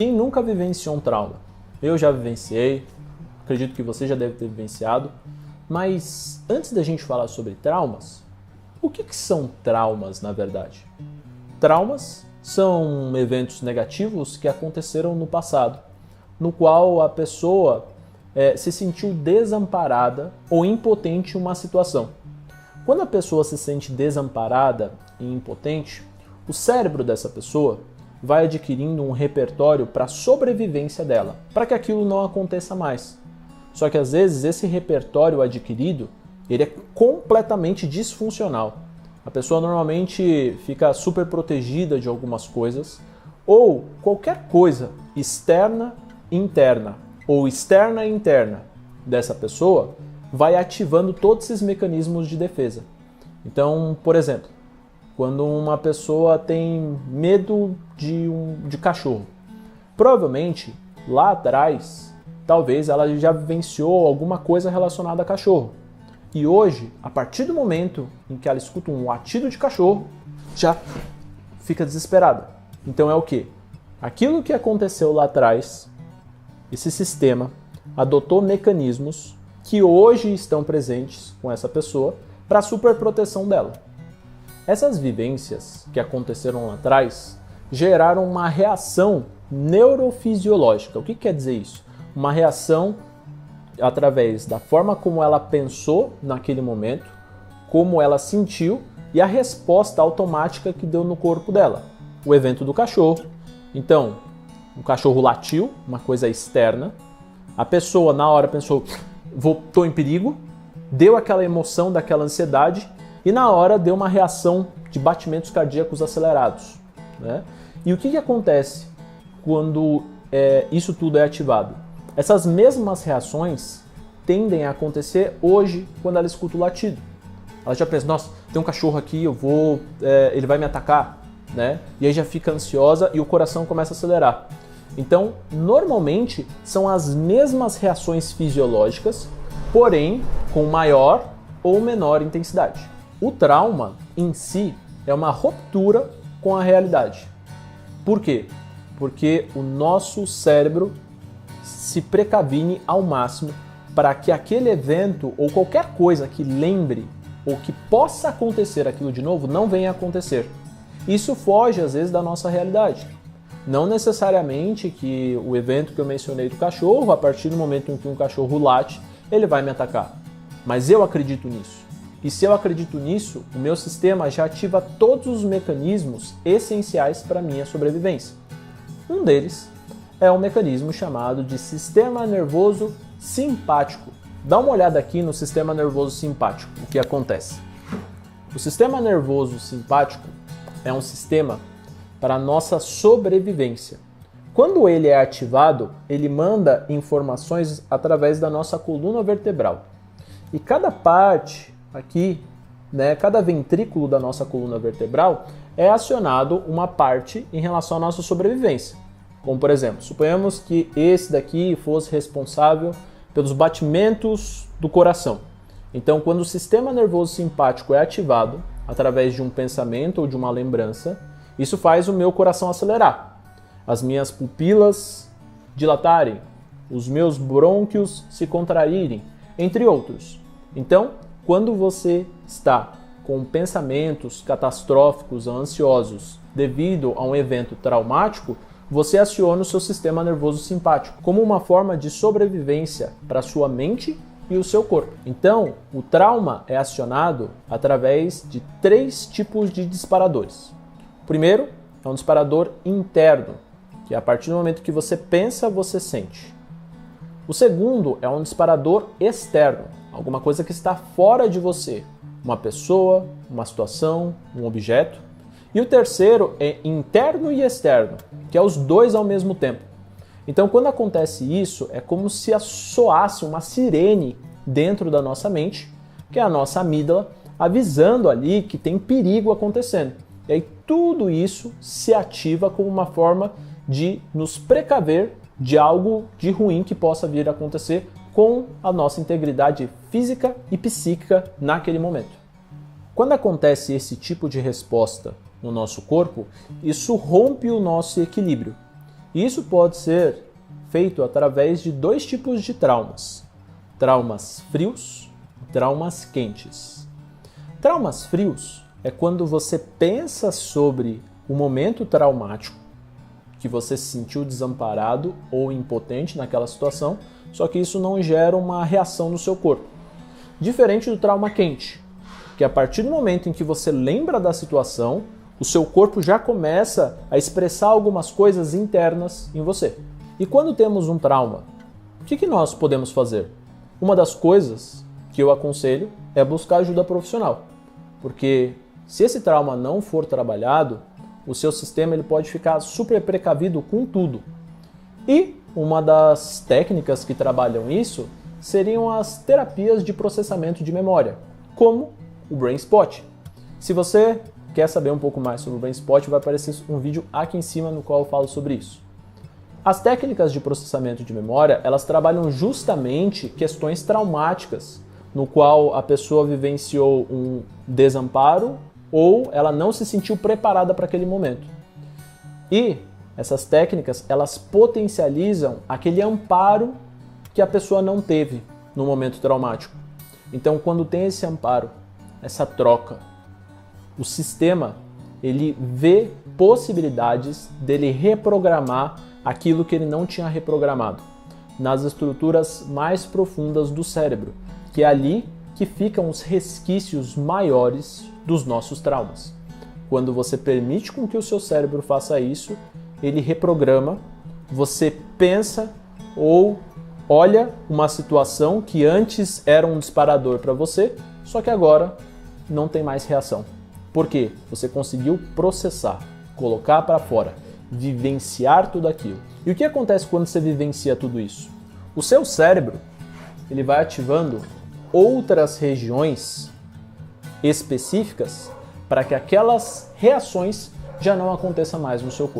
Quem nunca vivenciou um trauma? Eu já vivenciei, acredito que você já deve ter vivenciado, mas antes da gente falar sobre traumas, o que são traumas na verdade? Traumas são eventos negativos que aconteceram no passado, no qual a pessoa se sentiu desamparada ou impotente em uma situação. Quando a pessoa se sente desamparada e impotente, o cérebro dessa pessoa vai adquirindo um repertório para a sobrevivência dela, para que aquilo não aconteça mais. Só que às vezes esse repertório adquirido, ele é completamente disfuncional. A pessoa normalmente fica super protegida de algumas coisas, ou qualquer coisa externa e interna, ou externa e interna dessa pessoa, vai ativando todos esses mecanismos de defesa. Então, por exemplo, quando uma pessoa tem medo de cachorro, provavelmente lá atrás, talvez ela já vivenciou alguma coisa relacionada a cachorro. E hoje, a partir do momento em que ela escuta um latido de cachorro, já fica desesperada. Então é o quê? Aquilo que aconteceu lá atrás, esse sistema adotou mecanismos que hoje estão presentes com essa pessoa para a superproteção dela. Essas vivências que aconteceram lá atrás geraram uma reação neurofisiológica. O que quer dizer isso? Uma reação através da forma como ela pensou naquele momento, como ela sentiu e a resposta automática que deu no corpo dela. O evento do cachorro. Então, o cachorro latiu, uma coisa externa. A pessoa na hora pensou, estou em perigo, deu aquela emoção daquela ansiedade e na hora deu uma reação de batimentos cardíacos acelerados, né? E o que acontece quando isso tudo é ativado? Essas mesmas reações tendem a acontecer hoje quando ela escuta o latido. Ela já pensa, nossa, tem um cachorro aqui, ele vai me atacar, né? E aí já fica ansiosa e o coração começa a acelerar. Então, normalmente, são as mesmas reações fisiológicas, porém com maior ou menor intensidade. O trauma, em si, é uma ruptura com a realidade. Por quê? Porque o nosso cérebro se precavine ao máximo para que aquele evento ou qualquer coisa que lembre ou que possa acontecer aquilo de novo não venha a acontecer. Isso foge, às vezes, da nossa realidade. Não necessariamente que o evento que eu mencionei do cachorro, a partir do momento em que um cachorro late, ele vai me atacar. Mas eu acredito nisso. E se eu acredito nisso, o meu sistema já ativa todos os mecanismos essenciais para a minha sobrevivência. Um deles é um mecanismo chamado de sistema nervoso simpático. Dá uma olhada aqui no sistema nervoso simpático, o que acontece. O sistema nervoso simpático é um sistema para a nossa sobrevivência. Quando ele é ativado, ele manda informações através da nossa coluna vertebral. E cada parte aqui, né, cada ventrículo da nossa coluna vertebral é acionado uma parte em relação à nossa sobrevivência. Como por exemplo, suponhamos que esse daqui fosse responsável pelos batimentos do coração. Então, quando o sistema nervoso simpático é ativado através de um pensamento ou de uma lembrança, isso faz o meu coração acelerar, as minhas pupilas dilatarem, os meus brônquios se contraírem, entre outros. Então, quando você está com pensamentos catastróficos ou ansiosos devido a um evento traumático, você aciona o seu sistema nervoso simpático como uma forma de sobrevivência para a sua mente e o seu corpo. Então, o trauma é acionado através de 3 tipos de disparadores. O primeiro é um disparador interno, que é a partir do momento que você pensa, você sente. O segundo é um disparador externo, alguma coisa que está fora de você, uma pessoa, uma situação, um objeto. E o terceiro é interno e externo, que é os dois ao mesmo tempo. Então, quando acontece isso, é como se soasse uma sirene dentro da nossa mente, que é a nossa amígdala, avisando ali que tem perigo acontecendo. E aí tudo isso se ativa como uma forma de nos precaver de algo de ruim que possa vir a acontecer com a nossa integridade física e psíquica naquele momento. Quando acontece esse tipo de resposta no nosso corpo, isso rompe o nosso equilíbrio. E isso pode ser feito através de dois tipos de traumas: traumas frios e traumas quentes. Traumas frios é quando você pensa sobre o momento traumático, que você se sentiu desamparado ou impotente naquela situação, só que isso não gera uma reação no seu corpo. Diferente do trauma quente, que a partir do momento em que você lembra da situação, o seu corpo já começa a expressar algumas coisas internas em você. E quando temos um trauma, o que nós podemos fazer? Uma das coisas que eu aconselho é buscar ajuda profissional, porque se esse trauma não for trabalhado, o seu sistema ele pode ficar super precavido com tudo. E uma das técnicas que trabalham isso seriam as terapias de processamento de memória, como o Brain Spot. Se você quer saber um pouco mais sobre o Brain Spot, vai aparecer um vídeo aqui em cima no qual eu falo sobre isso. As técnicas de processamento de memória, elas trabalham justamente questões traumáticas, no qual a pessoa vivenciou um desamparo ou ela não se sentiu preparada para aquele momento. E essas técnicas, elas potencializam aquele amparo que a pessoa não teve no momento traumático. Então, quando tem esse amparo, essa troca, o sistema, ele vê possibilidades dele reprogramar aquilo que ele não tinha reprogramado nas estruturas mais profundas do cérebro, que é ali que ficam os resquícios maiores dos nossos traumas. Quando você permite com que o seu cérebro faça isso, ele reprograma, você pensa ou olha uma situação que antes era um disparador para você, só que agora não tem mais reação. Por quê? Você conseguiu processar, colocar para fora, vivenciar tudo aquilo. E o que acontece quando você vivencia tudo isso? O seu cérebro, ele vai ativando outras regiões específicas para que aquelas reações já não aconteçam mais no seu corpo.